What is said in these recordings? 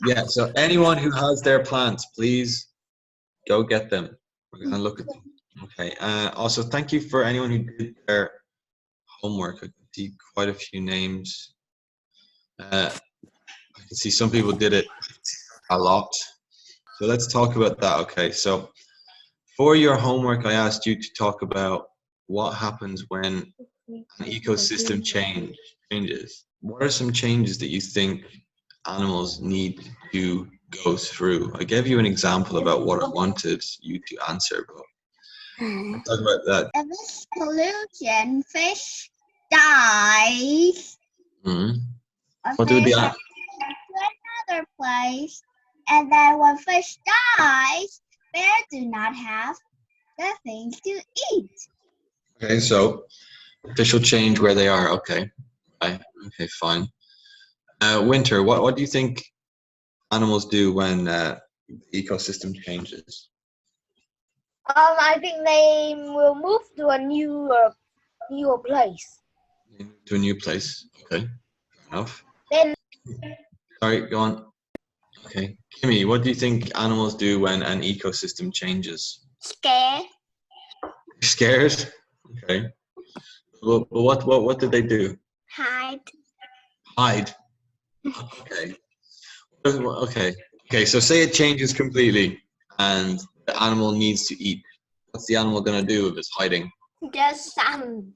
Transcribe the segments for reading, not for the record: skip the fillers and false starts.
Yeah, so anyone who has their plants, please go get them. We're gonna look at them. Okay. Also, thank you for anyone who did their homework. I can see quite a few names. I can see some people did it a lot. So let's talk about that. Okay. So for your homework, I asked you to talk about what happens when an ecosystem changes. What are some changes that you think animals need to go through? I gave you an example about what I wanted you to answer, but let's talk about that. If it's pollution, fish dies. Mhm. Or What do fish the has to go to another place. And then when fish dies, bears do not have the things to eat. Okay, so fish will change where they are. Okay, right. Okay, fine. Winter, what do you think animals do when the ecosystem changes? I think they will move to a newer place. To a new place. Okay, fair enough. Then Sorry, go on. Okay, Kimmy, what do you think animals do when an ecosystem changes? Scared. Scared? Okay. Well, what did they do? Hide. Hide. Okay. Okay. Okay. So say it changes completely, and the animal needs to eat. What's the animal gonna do if it's hiding? Just some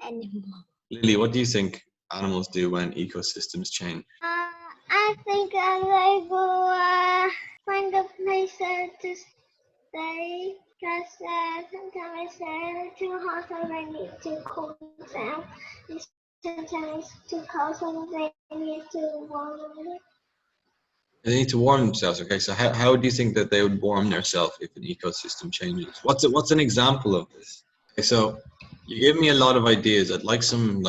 animal. Lily, what do you think animals do when ecosystems change? I think they will find a place to stay. Because sometimes they're too hot, so they need to cool down. And sometimes too cold, so they need to warm it. They need to warm themselves. Okay. So how do you think that they would warm themselves if an ecosystem changes? What's an example of this? Okay, so you gave me a lot of ideas. I'd like some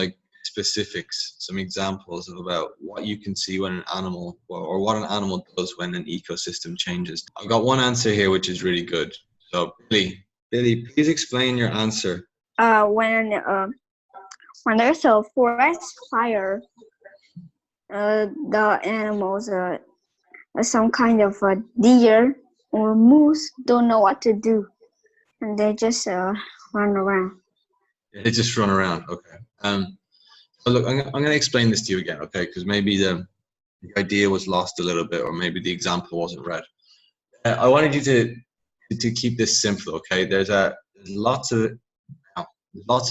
specifics, some examples of about what you can see when an animal or what an animal does when an ecosystem changes. I've got one answer here which is really good. So Billy, please explain your answer. When there's a forest fire, the animals, some kind of a deer or moose, don't know what to do, and they just run around. They just run around. Okay. So look, I'm going to explain this to you again, okay? Because maybe the idea was lost a little bit, or maybe the example wasn't read. I wanted you to keep this simple, okay? There's lots of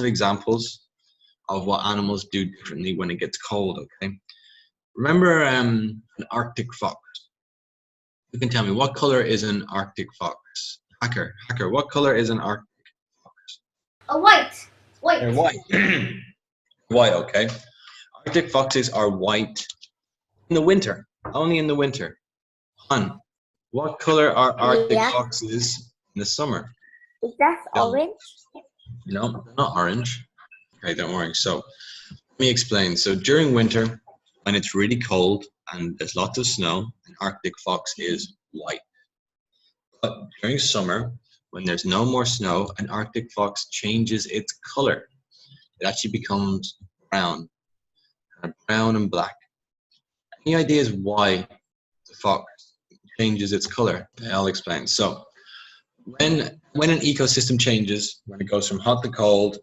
examples of what animals do differently when it gets cold, okay? Remember an Arctic fox? You can tell me, what color is an Arctic fox? Hacker, what color is an Arctic fox? white. They're white. White, okay. Arctic foxes are white in the winter, only in the winter. Hun, what color are Arctic foxes in the summer? Is that orange? No, they're not orange. Okay, don't worry. So let me explain. So during winter, when it's really cold and there's lots of snow, an Arctic fox is white. But during summer, when there's no more snow, an Arctic fox changes its color. It actually becomes brown, brown and black. Any ideas why the fox changes its color? I'll explain. So when an ecosystem changes, when it goes from hot to cold,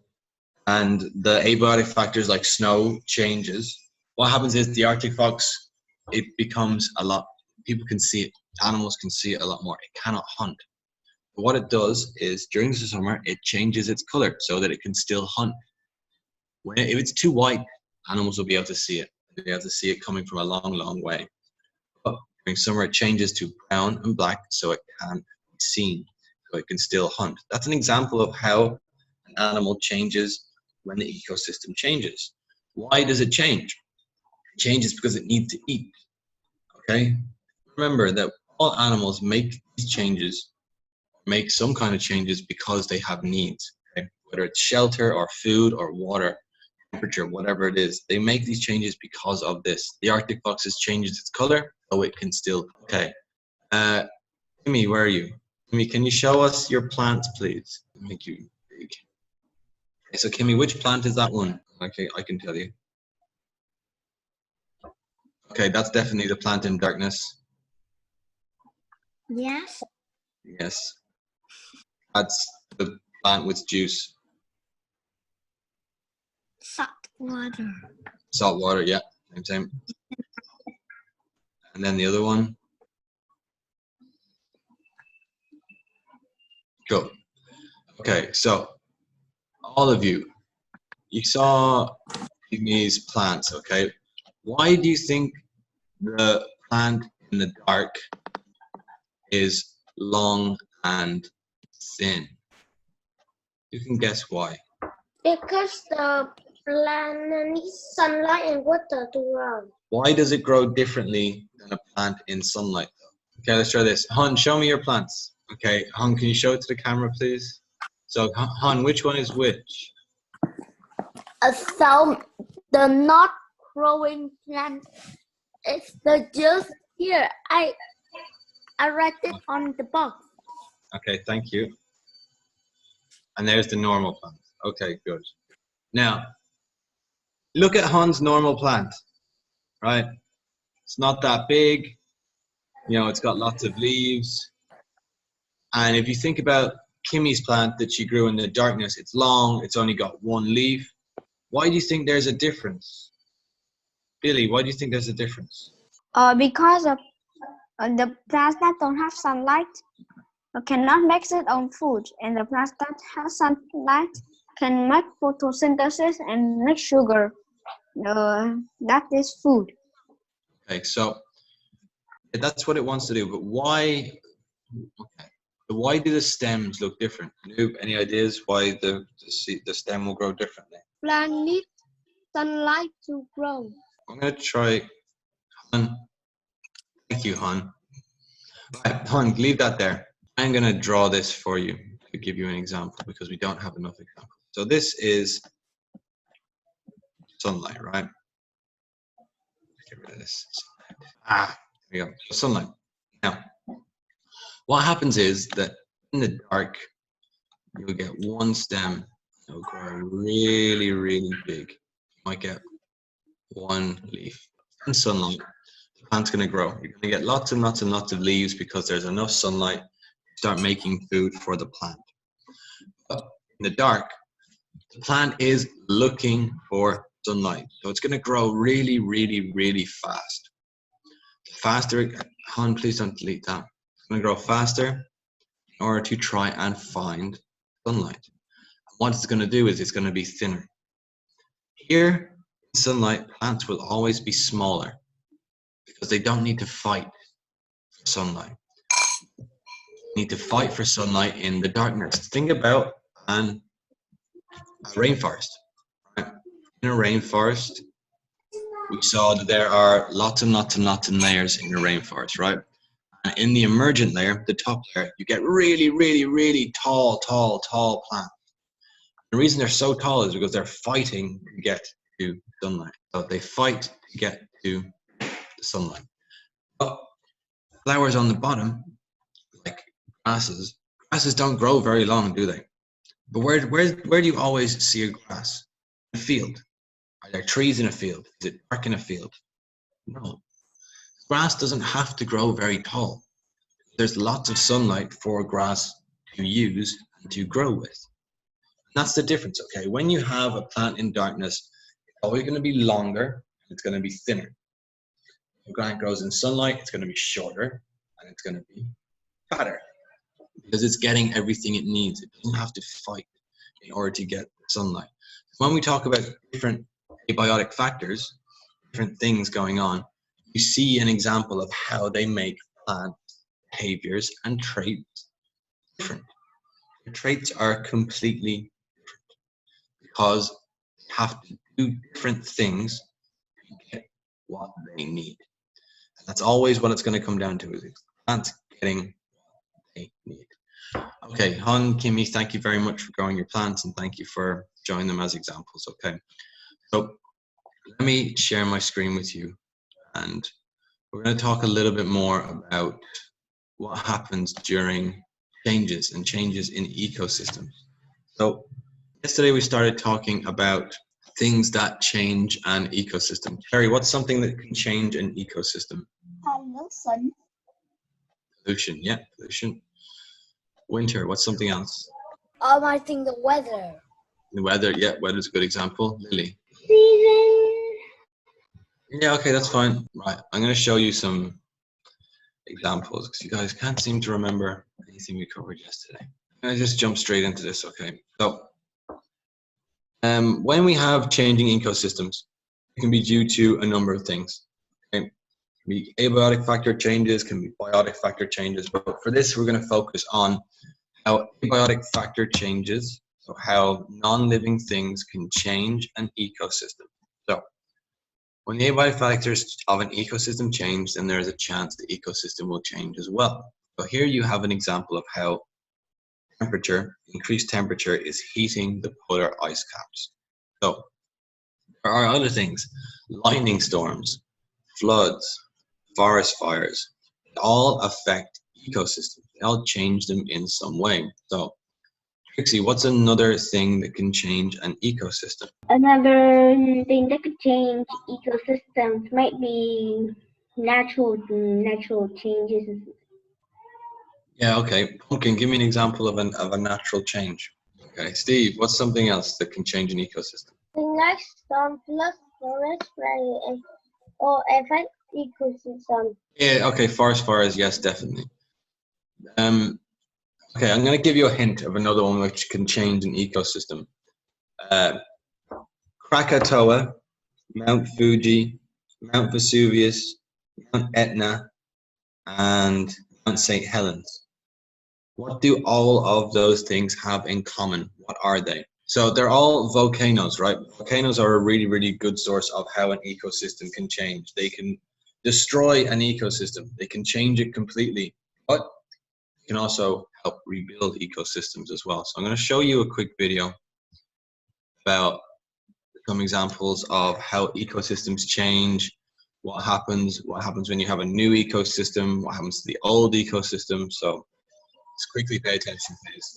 and the abiotic factors like snow changes, what happens is the Arctic fox, it becomes a lot, people can see it, animals can see it a lot more. It cannot hunt. But what it does is during the summer, it changes its color so that it can still hunt. If it's too white, animals will be able to see it. They'll be able to see it coming from a long, long way. But during summer, it changes to brown and black so it can be seen, so it can still hunt. That's an example of how an animal changes when the ecosystem changes. Why does it change? It changes because it needs to eat. Okay? Remember that all animals make these changes, make some kind of changes because they have needs. Okay? Whether it's shelter or food or water, temperature, whatever it is, they make these changes because of this. The Arctic fox changes its color so it can still. Okay. Kimmy, where are you? Kimmy, can you show us your plants, please? Make you big. Okay, so Kimmy, which plant is that one? Okay, I can tell you. Okay, that's definitely the plant in darkness. Yes. Yes. That's the plant with juice. Salt water. Salt water, yeah, same. And then the other one. Cool. Okay, so all of you, you saw these plants, okay? Why do you think the plant in the dark is long and thin? You can guess why. Because the plant needs sunlight and water to grow. Why does it grow differently than a plant in sunlight? Okay, let's try this. Han, show me your plants. Okay, Han, can you show it to the camera, please? So, Han, which one is which? So the not growing plant is the just here. I write it on the box. Okay, thank you. And there's the normal plant. Okay, good. Now, look at Han's normal plant, right? It's not that big. You know, it's got lots of leaves. And if you think about Kimmy's plant that she grew in the darkness, it's long, it's only got one leaf. Why do you think there's a difference? Billy, why do you think there's a difference? Because of the plants that don't have sunlight cannot make its own food, and the plants that have sunlight can make photosynthesis and make sugar. That is food. Okay, so that's what it wants to do, but why? Okay, but why do the stems look different? Any ideas why the stem will grow differently? Plant needs sunlight to grow. I'm gonna try. Han. Thank you, Han. Right, Han, leave that there. I'm gonna draw this for you to give you an example because we don't have enough examples. So this is sunlight, right? Get rid of this. There we go. So sunlight. Now, what happens is that in the dark, you'll get one stem. It'll grow really, really big. You might get one leaf. In sunlight, the plant's going to grow. You're going to get lots and lots and lots of leaves because there's enough sunlight to start making food for the plant. But in the dark, the plant is looking for sunlight. So it's going to grow really, really, really fast. The faster, Han, please don't delete that. It's going to grow faster in order to try and find sunlight. What it's going to do is it's going to be thinner. Here, in sunlight, plants will always be smaller because they don't need to fight for sunlight. They need to fight for sunlight in the darkness. Think about a rainforest. Right? In a rainforest, we saw that there are lots and lots and lots of layers in the rainforest, right? And in the emergent layer, the top layer, you get really, really, really tall plants. The reason they're so tall is because they're fighting to get to sunlight. So they fight to get to the sunlight. But flowers on the bottom, like grasses don't grow very long, do they? But where do you always see a grass? In a field. Are there trees in a field? Is it dark in a field? No. Grass doesn't have to grow very tall. There's lots of sunlight for grass to use and to grow with. That's the difference, okay? When you have a plant in darkness, it's always going to be longer, and it's going to be thinner. When a plant grows in sunlight, it's going to be shorter, and it's going to be fatter, because it's getting everything it needs. It doesn't have to fight in order to get sunlight. When we talk about different abiotic factors, different things going on, you see an example of how they make plant behaviors and traits different. The traits are completely because they have to do different things to get what they need. And that's always what it's going to come down to, is plants getting what they need. Okay, Han, Kimmy, thank you very much for growing your plants and thank you for showing them as examples, okay? So let me share my screen with you and we're going to talk a little bit more about what happens during changes in ecosystems. So yesterday we started talking about things that change an ecosystem. Terry, what's something that can change an ecosystem? Pollution. Pollution, yeah, pollution. Winter, what's something else? I think the weather. The weather, yeah, weather's a good example. Lily. Season. Yeah, okay, that's fine. Right, I'm going to show you some examples because you guys can't seem to remember anything we covered yesterday. I'm going to just jump straight into this, okay? So, when we have changing ecosystems, it can be due to a number of things. Okay? It can be abiotic factor changes, can be biotic factor changes, but for this, we're going to focus on how abiotic factor changes, so how non-living things can change an ecosystem. So, when the abiotic factors of an ecosystem change, then there is a chance the ecosystem will change as well. So here you have an example of how increased temperature is heating the polar ice caps. So there are other things, lightning storms, floods, forest fires, they all affect ecosystems. They all change them in some way. So Trixie, what's another thing that can change an ecosystem? Another thing that could change ecosystems might be natural changes. Yeah, okay. Pumpkin, give me an example of a natural change. Okay, Steve, what's something else that can change an ecosystem? Like storm, flood, forest fire, or affect ecosystem. Yeah, okay, forest fires, yes, definitely. Okay, I'm going to give you a hint of another one which can change an ecosystem. Krakatoa, Mount Fuji, Mount Vesuvius, Mount Etna, and Mount St. Helens. What do all of those things have in common? What are they? So they're all volcanoes, right? Volcanoes are a really, really good source of how an ecosystem can change. They can destroy an ecosystem. They can change it completely, but can also help rebuild ecosystems as well. So I'm going to show you a quick video about some examples of how ecosystems change, what happens when you have a new ecosystem, what happens to the old ecosystem. So let's quickly pay attention to this.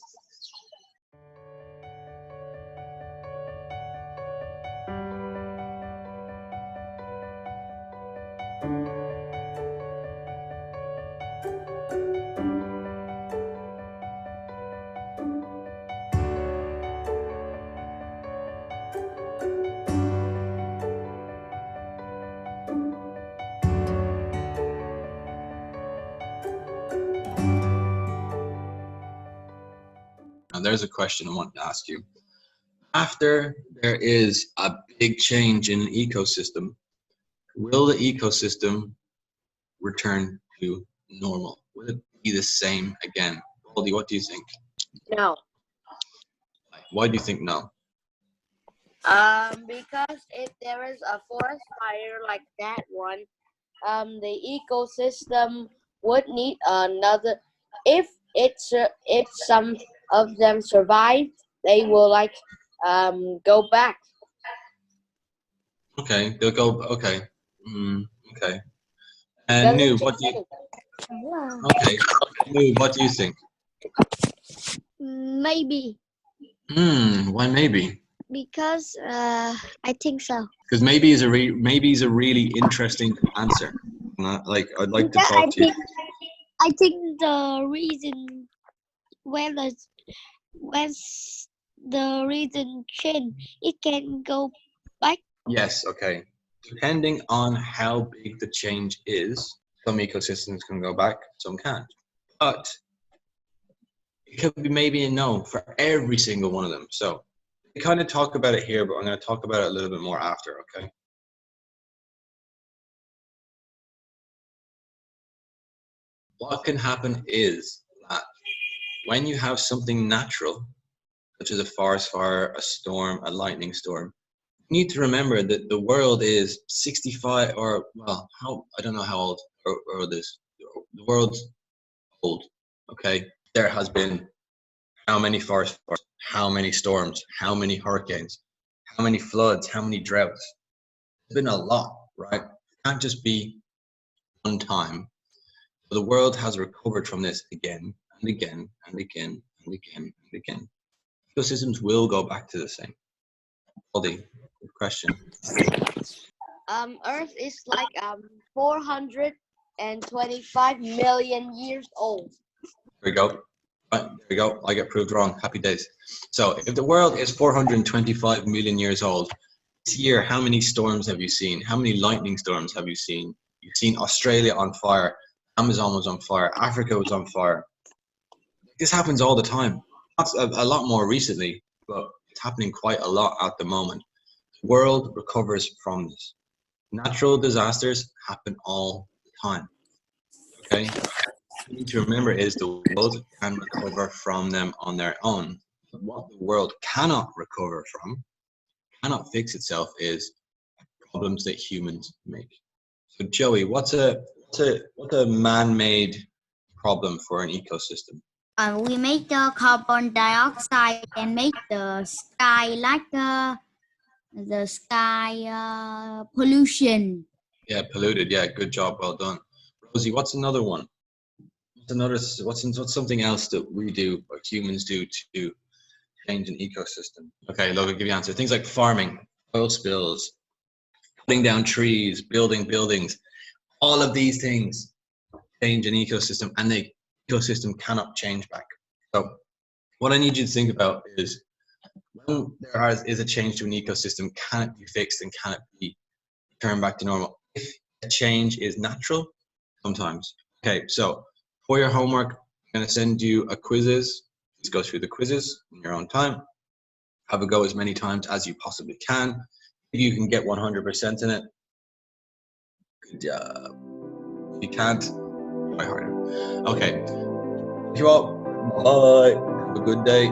Now, there's a question I want to ask you. After there is a big change in an ecosystem, will the ecosystem return to normal? Will it be the same again? Goldie, what do you think? No. Why do you think no? Because if there is a forest fire like that one, the ecosystem would need another. If some of them survive, they will go back. Okay, they'll go. Okay, okay. And Nu, what do you? Okay, Nu, what do you think? Maybe, Why maybe? because I think so. Because maybe is a really interesting answer. Like I'd like to talk to you. I think the reason when the reason change, it can go back. Yes, okay. Depending on how big the change is, some ecosystems can go back, some can't. But it could be maybe a no for every single one of them. So we kind of talk about it here, but I'm going to talk about it a little bit more after, okay? What can happen is that when you have something natural, such as a forest fire, a storm, a lightning storm, you need to remember that the world is 65 or, well, I don't know how old the world is. The world's old, okay? There has been how many forest fires, how many storms, how many hurricanes, how many floods, how many droughts. It's been a lot, right? It can't just be one time. So the world has recovered from this again and again and again and again and again. Ecosystems will go back to the same. Goldie, question. Earth is like 425 million years old. There we go. Right, there we go. I get proved wrong. Happy days. So if the world is 425 million years old, this year, how many storms have you seen? How many lightning storms have you seen? You've seen Australia on fire, Amazon was on fire, Africa was on fire. This happens all the time. That's a lot more recently, but it's happening quite a lot at the moment. The world recovers from this. Natural disasters happen all the time. Okay? What you need to remember is the world can recover from them on their own. But what the world cannot recover from, cannot fix itself, is problems that humans make. So Joey, what's a man-made problem for an ecosystem? We make the carbon dioxide and make the sky like the sky pollution. Yeah, polluted. Yeah, good job. Well done. Rosie, what's another one? What's something else that we do or humans do to change an ecosystem? Okay, Logan, give you an answer. Things like farming, oil spills, cutting down trees, building buildings. All of these things change an ecosystem, and the ecosystem cannot change back. So what I need you to think about is, when there is a change to an ecosystem, can it be fixed and can it be turned back to normal? If a change is natural, sometimes. Okay, so for your homework, I'm going to send you a quizzes. Please go through the quizzes in your own time. Have a go as many times as you possibly can. If you can get 100% in it, good job. If you can't, try harder. Okay, thank you all. Bye. Have a good day.